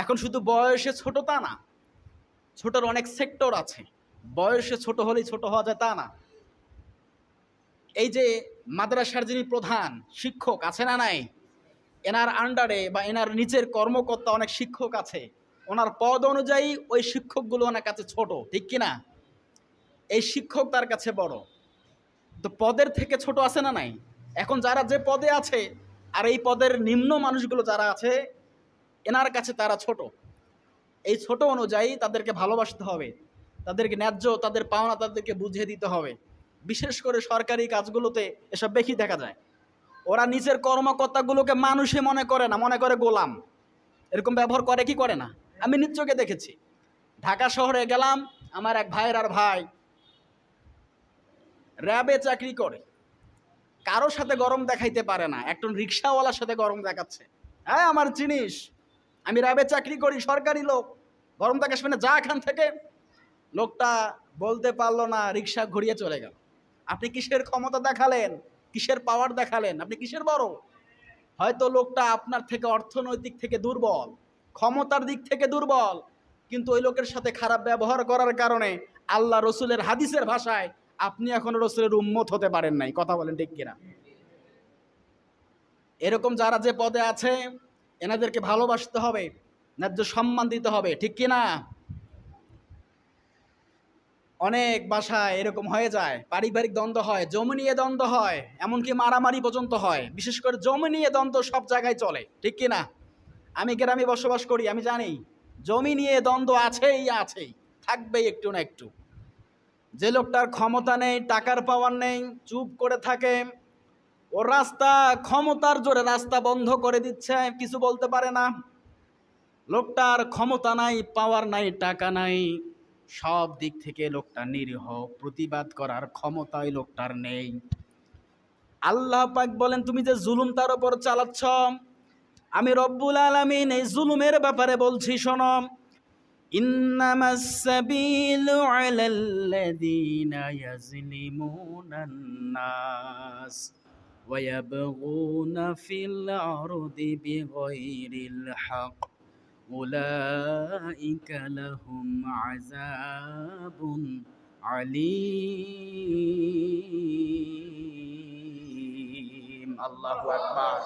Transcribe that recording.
এখন শুধু বয়সে ছোট তা না, ছোটর অনেক সেক্টর আছে। বয়সে ছোট হলেই ছোট হওয়া যায় তা না। এই যে মাদ্রাসার যিনি প্রধান শিক্ষক আছে না নাই, এনার আন্ডারে বা এনার নিচের কর্মকর্তা অনেক শিক্ষক আছে, ওনার পদ অনুযায়ী ওই শিক্ষকগুলো ওনার কাছে ছোট, ঠিক কিনা? এই শিক্ষক তার কাছে বড়। তো পদের থেকে ছোট আছে না নাই? এখন যারা যে পদে আছে আর এই পদের নিম্ন মানুষগুলো যারা আছে এনার কাছে তারা ছোট। এই ছোট অনুযায়ী তাদেরকে ভালোবাসতে হবে, তাদেরকে ন্যায্য তাদের পাওনা তাদেরকে বুঝিয়ে দিতে হবে। বিশেষ করে সরকারি কাজগুলোতে এসব বেশি দেখা যায়। ওরা নিজের কর্মকর্তাগুলোকে মানুষই মনে করে না, মনে করে গোলাম। এরকম ব্যবহার করে কি করে না? আমি নিজ চোখে দেখেছি। ঢাকা শহরে গেলাম, আমার এক ভাইয়ের আর ভাই র্যাবে চাকরি করে, কারোর সাথে গরম দেখাইতে পারে না, একজন রিক্সাওয়ালার সাথে গরম দেখাচ্ছে। হ্যাঁ আমার জিনিস, আমি র্যাবে চাকরি করি, সরকারি লোক, গরম দেখাস মানে যা এখান থেকে। লোকটা বলতে পারলো না, রিক্সা ঘুরিয়ে চলে গেল। আপনি কিসের ক্ষমতা দেখালেন, কিসের পাওয়ার দেখালেন, আপনি কিসের বড়? হয়তো লোকটা আপনার থেকে অর্থনৈতিক থেকে দুর্বল, ক্ষমতার দিক থেকে দুর্বল, কিন্তু ওই লোকের সাথে খারাপ ব্যবহার করার কারণে আল্লাহ রসুলের হাদিসের ভাষায় আপনি এখনো রসুলের উম্মত হতে পারেন নাই। কথা বলেন ঠিক কিনা? এরকম যারা যে পদে আছে এনাদেরকে ভালোবাসতে হবে, ন্যায্য সম্মান দিতে হবে, ঠিক কিনা? অনেক বাসায় এরকম হয়ে যায়, পারিবারিক দ্বন্দ্ব হয়, জমি নিয়ে দ্বন্দ্ব হয়, এমনকি মারামারি পর্যন্ত হয়। বিশেষ করে জমি নিয়ে দ্বন্দ্ব সব জায়গায় চলে, ঠিক কিনা? আমি গ্রামে বসবাস করি, আমি জানি জমি নিয়ে দ্বন্দ্ব আছেই আছেই, থাকবেই একটু না একটু। যে লোকটার ক্ষমতা নেই, টাকার পাওয়ার নেই, চুপ করে থাকে, ও রাস্তা ক্ষমতার জোরে রাস্তা বন্ধ করে দিচ্ছে, কিছু বলতে পারে না। লোকটার ক্ষমতা নাই, পাওয়ার নাই, টাকা নাই, সব দিক থেকে লোকটা নিরীহ, প্রতিবাদ করার ক্ষমতাই লোকটার নেই। আল্লাহ পাক বলেন তুমি যে জুলুম তার উপর চালাচ্ছ, আমি রব্বুল আলামিন এই জুলুমের ব্যাপারে বলছি শোনো। ইন্নামাস সাবিলু আলাল্লাযীনা ইয়াজলিমুনান নাস ওয়া ইয়াবগুনা ফিল আরদি বিগাইরিল হক উলাইকা লাহুম আযাবুন আলীম। আল্লাহু আকবার।